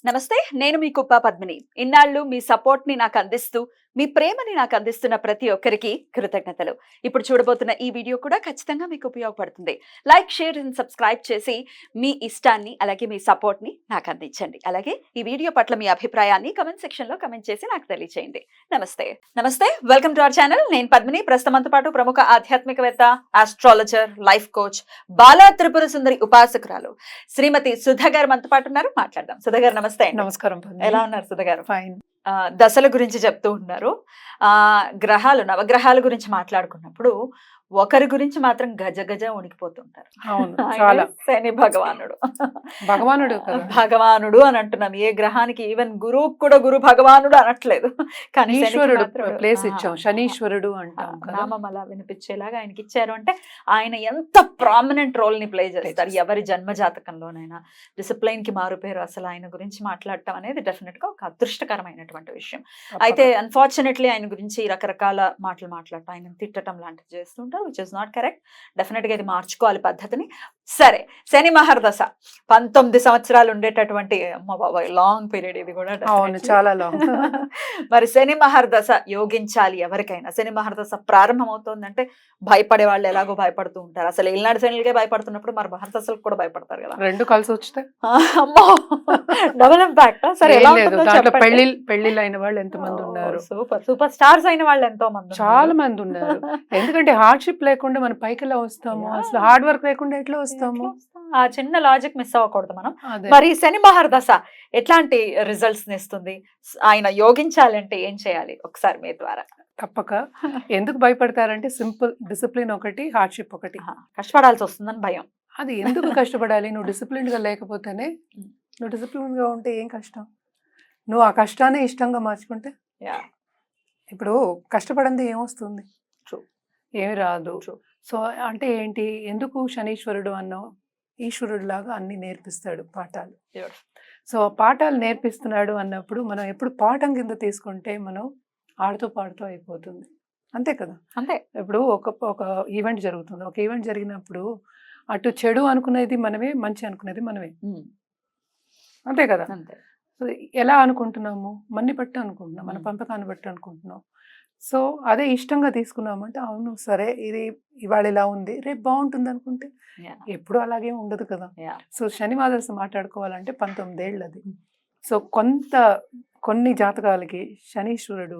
నమస్తే, నేను మీ కుప్ప పద్మిని. ఇన్నాళ్ళు మీ సపోర్ట్‌ని నాకందిస్తూ, మీ ప్రేమని నాకందిస్తున్న ప్రతి ఒక్కరికి కృతజ్ఞతలు. ఇప్పుడు చూడబోతున్న ఈ వీడియో కూడా ఖచ్చితంగా మీకు ఉపయోగపడుతుంది. లైక్, షేర్ అండ్ సబ్స్క్రైబ్ చేసి మీ ఇష్టాన్ని, అలాగే మీ సపోర్ట్‌ని నాకందించండి. అలాగే ఈ వీడియో పట్ల మీ అభిప్రాయాన్ని కామెంట్ సెక్షన్‌లో కామెంట్ చేసి నాకు తెలియజేయండి. నమస్తే. నమస్తే. Welcome to our channel. నేను పద్మిని. ప్రస్తుతం మనతో పాటు ప్రముఖ ఆధ్యాత్మికవేత్త, astrologer, life coach, Bala Tripura Sundari ఉపాసకురాలు శ్రీమతి సుధ గారు మనతో పాటు ఉన్నారు. మాట్లాడదాం. సుధ గారు నమస్తే అండి. నమస్కారం. ఎలా ఉన్నారు సుధ గారు? ఫైన్. దశల గురించి చెప్తూ ఉన్నారు. గ్రహాలు, నవగ్రహాల గురించి మాట్లాడుకున్నప్పుడు ఒకరి గురించి మాత్రం గజ గజ వణికిపోతుంటారు. అవును, ఆయన చాలా. శని భగవానుడు. భగవానుడు కదా. భగవానుడు అని అంటున్నాం. ఏ గ్రహానికి, ఈవెన్ గురువు కూడా గురు భగవానుడు అనట్లేదు. కానీ శనికి ఈశ్వరుడు మాత్రం ప్లేస్ ఇచ్చాం, శనీశ్వరుడు అంటాం కదా. నామం అలా వినిపించేలాగా ఆయనకి ఇచ్చారు అంటే ఆయన ఎంత ప్రామినెంట్ రోల్ ని ప్లే చేస్తారు ఎవరి జన్మ జాతకంలోనైనా. డిసిప్లైన్ కి మారుపేరు. అసలు ఆయన గురించి మాట్లాడటం అనేది డెఫినెట్ గా ఒక అదృష్టకరమైనటువంటి విషయం. అయితే అన్ఫార్చునేట్లీ ఆయన గురించి రకరకాల మాటలు మాట్లాడటం, ఆయన తిట్టడం లాంటివి చేస్తుంటారు, which is not correct. Definite గా ఇది మార్చుకోవాలి పద్ధతిని. సరే, శని మహర్దశ 19 సంవత్సరాలు ఉండేటటువంటి, అమ్మ బాబాయ్, లాంగ్ పీరియడ్ ఇది కూడా. అవును, చాలా లాంగ్. మరి శని మహర్దశ యోగించాలి ఎవరికైనా. శని మహర్దశ ప్రారంభం అవుతోందంటే భయపడే వాళ్ళు ఎలాగో భయపడుతూ ఉంటారు. అసలు ఏలినాడు శనిలకే భయపడుతున్నప్పుడు మరి మహర్దశలకు కూడా భయపడతారు కదా. రెండు కలిసి వస్తే అమ్మో, డబుల్ ఇంపాక్ట్. సరే, ఎలా లేదు. ఉంటుందో దాంట్లో చెప్పండి. పెళ్లిళ్ళు అయిన వాళ్ళు ఎంతమంది ఉన్నారు? సూపర్ స్టార్స్ అయిన వాళ్ళు ఎంతో మంది చాలా మంది ఉన్నారు. ఎందుకంటే హార్డ్షిప్ లేకుండా మనం పైకి ఎలా వస్తాము? అసలు హార్డ్ వర్క్ లేకుండా ఎట్లా వస్తాము? ఆ చిన్న లాజిక్ మిస్ అవ్వకూడదు మనం. అదే. మరి శని మహర్దశ ఎట్లాంటి రిజల్ట్స్ ఇస్తుంది? ఆయన యోగించాలంటే ఏం చేయాలి? ఒకసారి మీ ద్వారా. తప్పక. ఎందుకు భయపడతారంటే సింపుల్, డిసిప్లిన్ ఒకటి, హార్డ్షిప్ ఒకటి. కష్టపడాల్సి వస్తుందని భయం. అది ఎందుకు కష్టపడాలి? నువ్వు డిసిప్లిన్ గా లేకపోతేనే. నువ్వు డిసిప్లిన్ గా ఉంటే ఏం కష్టం? నువ్వు ఆ కష్టాన్ని ఇష్టంగా మార్చుకుంటే. ఇప్పుడు కష్టపడింది ఏమొస్తుంది? ఏమి రాదు. సో అంటే ఏంటి? ఎందుకు శనీశ్వరుడు అన్నావు? ఈశ్వరుడు లాగా అన్ని నేర్పిస్తాడు పాఠాలు. సో పాఠాలు నేర్పిస్తున్నాడు అన్నప్పుడు మనం ఎప్పుడు పాఠం కింద తీసుకుంటే మనం ఆడుతూ పాడుతూ అయిపోతుంది. అంతే కదా. అంతే. ఇప్పుడు ఒక ఈవెంట్ జరుగుతుంది. ఒక ఈవెంట్ జరిగినప్పుడు అటు చెడు అనుకునేది మనమే, మంచి అనుకునేది మనమే. అంతే కదా. అంతే. ఎలా అనుకుంటున్నాము? మన్ని బట్టి అనుకుంటున్నాం, మన పంపకాన్ని బట్టి అనుకుంటున్నాం. సో అదే ఇష్టంగా తీసుకున్నామంటే అవును సరే, ఇది ఇవాళ ఇలా ఉంది, రేపు బాగుంటుంది అనుకుంటే ఎప్పుడు అలాగే ఉండదు కదా. సో శని మహర్దశ మాట్లాడుకోవాలంటే 19 ఏళ్ళు అది. సో కొన్ని జాతకాలకి శనీశ్వరుడు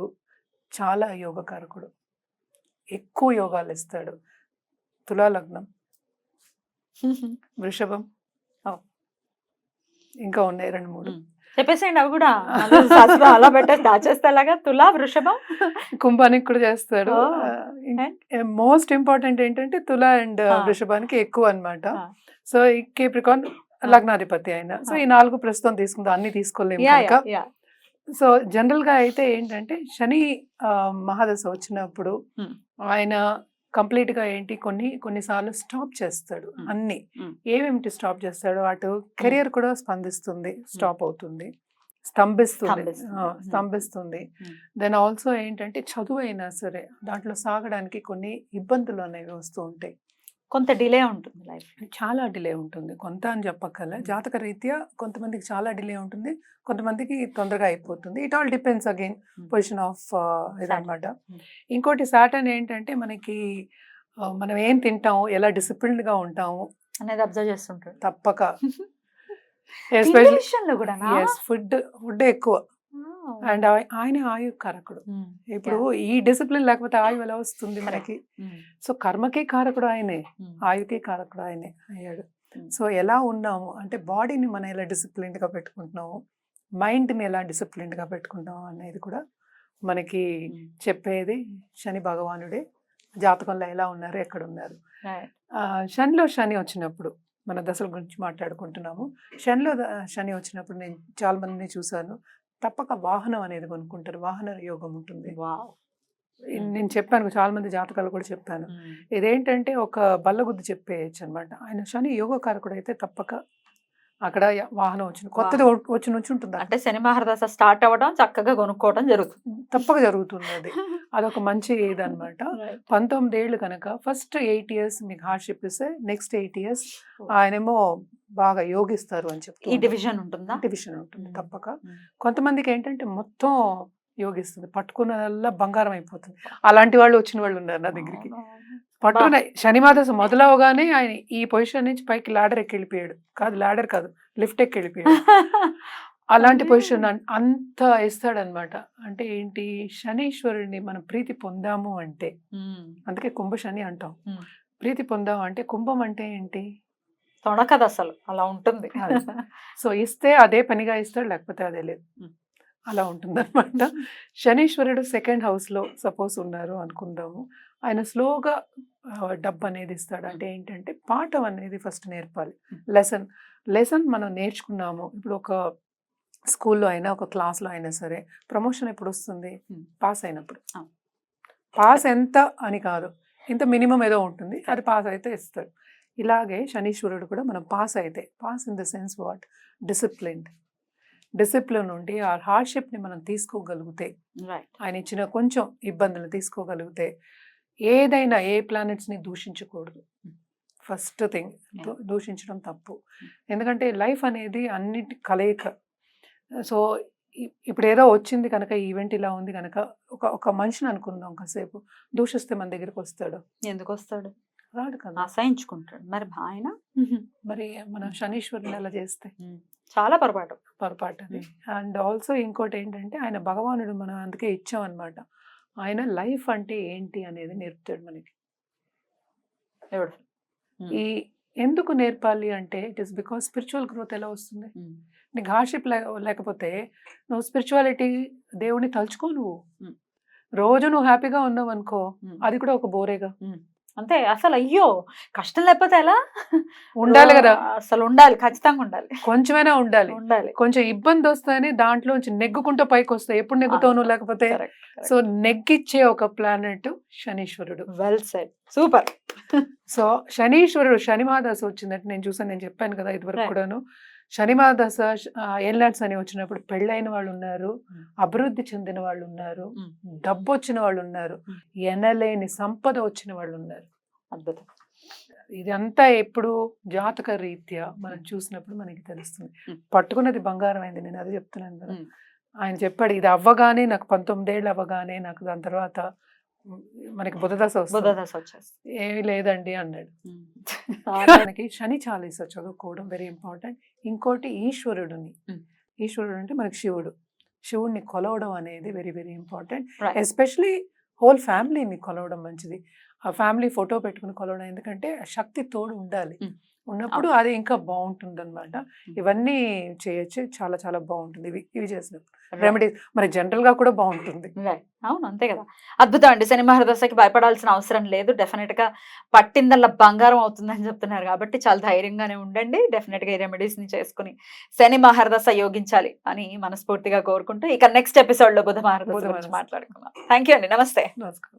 చాలా యోగకారకుడు, ఎక్కువ యోగాలు ఇస్తాడు. తులా లగ్నం, వృషభం, ఇంకా ఉన్నాయి 2-3. చెప్పేసేయండి అవి కూడా. అలా పెట్టేసి దాచేస్తే అలాగా. తులా, వృషభం, కుంభానికి కూడా చేస్తాడు. మోస్ట్ ఇంపార్టెంట్ ఏంటంటే తులా అండ్ వృషభానికి ఎక్కువ అన్నమాట. సో ఈ కేప్రికాన్ లగ్నాధిపతి ఆయన. సో ఈ 4 ప్రస్తుతం తీసుకుందాం, అన్ని తీసుకోలేము కనుక. సో జనరల్ గా అయితే ఏంటంటే శని మహాదశ వచ్చినప్పుడు ఆయన కంప్లీట్ గా ఏంటి, కొన్నిసార్లు స్టాప్ చేస్తాడు అన్ని. ఏమేమిటి స్టాప్ చేస్తాడు? అటు కెరియర్ కూడా స్పందిస్తుంది, స్టాప్ అవుతుంది, స్తంభిస్తుంది. దెన్ ఆల్సో ఏంటంటే చదువు అయినా సరే దాంట్లో సాగడానికి కొన్ని ఇబ్బందులు అనేవి వస్తూ ఉంటాయి. కొంత డిలే ఉంటుంది లైఫ్. చాలా డిలే ఉంటుంది. కొంత అని చెప్పక్కర్లే, జాతక రీత్యా కొంతమందికి చాలా డిలే ఉంటుంది, కొంతమందికి తొందరగా అయిపోతుంది. It all depends again position of ఇదన్నమాట. ఇంకోటి సాటర్న్ ఏంటంటే మనకి మనం ఏం తింటాము, ఎలా డిసిప్లిన్డ్ గా ఉంటాము అనేది అబ్జర్వ్ చేస్తుంటాడు తప్పక. ఫుడ్ ఎక్కువ. అండ్ ఆయన ఆయు కారకుడు. ఇప్పుడు ఈ డిసిప్లిన్ లేకపోతే ఆయు ఎలా వస్తుంది మనకి? సో కర్మకి కారకుడు ఆయనే, ఆయుకి కారకుడు ఆయనే అయ్యాడు. సో ఎలా ఉన్నాము అంటే బాడీని మనం ఎలా డిసిప్లిన్డ్ గా పెట్టుకుంటున్నాము, మైండ్ని ఎలా డిసిప్లిన్డ్ గా పెట్టుకుంటాము అనేది కూడా మనకి చెప్పేది శని భగవానుడే. జాతకంలో ఎలా ఉన్నారు, ఎక్కడ ఉన్నారు. శనిలో శని వచ్చినప్పుడు మన దశల గురించి మాట్లాడుకుంటున్నాము. శనిలో శని వచ్చినప్పుడు నేను చాలా మందిని చూసాను, తప్పక వాహనం అనేది కొనుక్కుంటారు. వాహన యోగం ఉంటుంది. నేను చెప్పాను, చాలా మంది జాతకాలు కూడా చెప్పాను. ఇదేంటంటే ఒక బల్లగుద్దు చెప్పేయచ్చు అనమాట. ఆయన శని యోగకారకుడు అయితే తప్పక అక్కడ వాహనం వచ్చింది, కొత్తది వచ్చి నుంచి ఉంటుంది. అంటే శని మహర్దశ స్టార్ట్ అవ్వడం, చక్కగా కొనుక్కోవడం జరుగుతుంది, తప్పక జరుగుతుంది. అదొక మంచి ఇదనమాట. 19 ఏళ్ళు కనుక ఫస్ట్ 8 years మీకు హార్డ్షిప్ ఇస్తే నెక్స్ట్ 8 years ఆయనేమో బాగా యోగిస్తారు అని చెప్తూ ఈ డివిజన్ ఉంటుందా? డివిజన్ ఉంటుంది మ్మ్. తప్పక. మ్మ్. కొంతమందికి ఏంటంటే మొత్తం యోగిస్తుంది, పట్టుకున్నదల్లా బంగారం అయిపోతుంది. అలాంటి వాళ్ళు వచ్చిన వాళ్ళు ఉన్నారు నా దగ్గరికి. అవునవును. పట్టుకున్న శనిమాదశ మొదలవగానే ఆయన ఈ పొజిషన్ నుంచి పైకి లాడర్ ఎక్కి వెళ్ళిపోయాడు. కాదు లాడర్ కాదు, లిఫ్ట్ ఎక్కి వెళ్ళిపోయాడు. అలాంటి అదే. పొజిషన్ అంత ఇస్తాడనమాట. అంటే ఏంటి, శనీశ్వరుడిని మనం ప్రీతి పొందాము అంటే, మ్మ్. అందుకే కుంభ శని అంటాం. మ్మ్. ప్రీతి పొందాము అంటే కుంభం అంటే ఏంటి, తొణకదు అసలు, అలా ఉంటుంది. అది. సో ఇస్తే అదే పనిగా ఇస్తాడు, లేకపోతే అదే లేదు. మ్మ్. అలా ఉంటుందన్నమాట. శనీశ్వరుడు సెకండ్ హౌస్ లో సపోజ్ ఉన్నారు అనుకుందాము. ఆయన స్లోగా డబ్బు అనేది ఇస్తాడు. అంటే ఏంటంటే పాఠం అనేది ఫస్ట్ నేర్పాలి. లెసన్ లెసన్ మనం నేర్చుకున్నాము. ఇప్పుడు ఒక స్కూల్లో అయినా ఒక క్లాస్లో అయినా సరే, ప్రమోషన్ ఎప్పుడు వస్తుంది, పాస్ అయినప్పుడు. అవును. పాస్ ఎంత అని కాదు, ఇంత మినిమం ఏదో ఉంటుంది, అది పాస్ అయితే ఇస్తాడు. ఇలాగే శనీశ్వరుడు కూడా మనం పాస్ అయితే, pass in the sense what, discipline ఉండి ఆ హార్డ్షిప్ని మనం తీసుకోగలిగితే, Right. ఆయన ఇచ్చిన కొంచెం ఇబ్బందులు తీసుకోగలిగితే, ఏదైనా ఏ ప్లానెట్స్ని దూషించకూడదు. ఫస్ట్ థింగ్, దూషించడం తప్పు. ఎందుకంటే లైఫ్ అనేది అన్నిటి కలయిక. సో ఇప్పుడు ఏదో వచ్చింది కనుక, ఈవెంట్ ఇలా ఉంది కనుక, ఒక మనిషిని అనుకుందాం కాసేపు, దూషిస్తే మన దగ్గరికి వస్తాడు? ఎందుకు వస్తాడు? రాడు కదా. అసహించుకుంటాడు. మరి ఆయన మరి మనం శనీశ్వరుని అలా చేస్తే చాలా పొరపాటు. పొరపాటు అది. అండ్ ఆల్సో ఇంకోటి ఏంటంటే, ఆయన భగవానుడు, మనం అందుకే ఇచ్చామన్నమాట. ఆయన లైఫ్ అంటే ఏంటి అనేది నేర్పుతాడు మనకి. ఎవడు? ఈ ఎందుకు నేర్పాలి అంటే, it is because spiritual growth ఎలా వస్తుంది. నీకు హార్డ్షిప్ లేకపోతే నువ్వు స్పిరిచువాలిటీ, దేవుడిని తలుచుకో. నువ్వు రోజు నువ్వు హ్యాపీగా ఉన్నావు అనుకో, అది కూడా ఒక బోరేగా. అంతే. అసలు అయ్యో, కష్టం లేకపోతే ఎలా ఉండాలి కదా, అసలు ఉండాలి, ఖచ్చితంగా ఉండాలి, కొంచెమైనా ఉండాలి. ఉండాలి. కొంచెం ఇబ్బంది వస్తాయని దాంట్లోంచి నెగ్గుకుంటూ పైకి వస్తాయి. ఎప్పుడు నెగ్గుతావు నువ్వు లేకపోతే. సో నెగ్గిచ్చే ఒక ప్లానెట్ శనీశ్వరుడు. Well said, super. సో శనీశ్వరుడు, శని మహాదశ వచ్చిందంటే నేను చూసాను, నేను చెప్పాను కదా ఇదివరకు Right. కూడాను. శని మహాదశ ఏళ్ళాడ్స్ అని వచ్చినప్పుడు పెళ్ళైన వాళ్ళు ఉన్నారు, అభివృద్ధి చెందిన వాళ్ళు ఉన్నారు, డబ్బు వచ్చిన వాళ్ళు ఉన్నారు, ఎనలేని సంపద వచ్చిన వాళ్ళు ఉన్నారు. అద్భుతం. ఇదంతా ఎప్పుడు జాతక రీత్యా మనం చూసినప్పుడు మనకి తెలుస్తుంది. పట్టుకున్నది బంగారం అయింది, నేను అదే చెప్తున్నాను కదా. ఆయన చెప్పాడు, ఇది అవ్వగానే నాకు 19 ఏళ్ళు అవ్వగానే నాకు దాని తర్వాత మనకి బుధదశ వస్తుంది, బుధదశ వచ్చేస్తుంది. ఏమీ లేదండి అన్నాడు. మనకి శని చాలీస చదువుకోవడం వెరీ ఇంపార్టెంట్. ఇంకోటి ఈశ్వరుడిని, ఈశ్వరుడు అంటే మనకి శివుడిని కొలవడం అనేది very very important. Right. Especially whole ఫ్యామిలీని కొలవడం మంచిది. ఆ ఫ్యామిలీ ఫోటో పెట్టుకుని కొలవడం, ఎందుకంటే శక్తి తోడు ఉండాలి. ఉన్నప్పుడు అది ఇంకా బాగుంటుంది అనమాట. ఇవన్నీ చేయొచ్చు, చాలా చాలా బాగుంటుంది ఇవి చేసినప్పుడు. రెమెడీస్ మరి జనరల్ గా కూడా బాగుంటుంది. అవును, అంతే కదా. అద్భుతం అండి. శని మహర్దశకి భయపడాల్సిన అవసరం లేదు. డెఫినెట్ గా పట్టిందల్లా బంగారం అవుతుందని చెప్తున్నారు కాబట్టి చాలా ధైర్యంగానే ఉండండి. డెఫినెట్ గా ఈ రెమెడీస్ ని చేసుకుని శని మహర్దశ యోగించాలి అని మనస్ఫూర్తిగా కోరుకుంటూ, ఇక నెక్స్ట్ ఎపిసోడ్ లో బుధ మహర్దశ గురించి మాట్లాడుకుందాం. థ్యాంక్ యూ అండి. నమస్తే. నమస్కారం.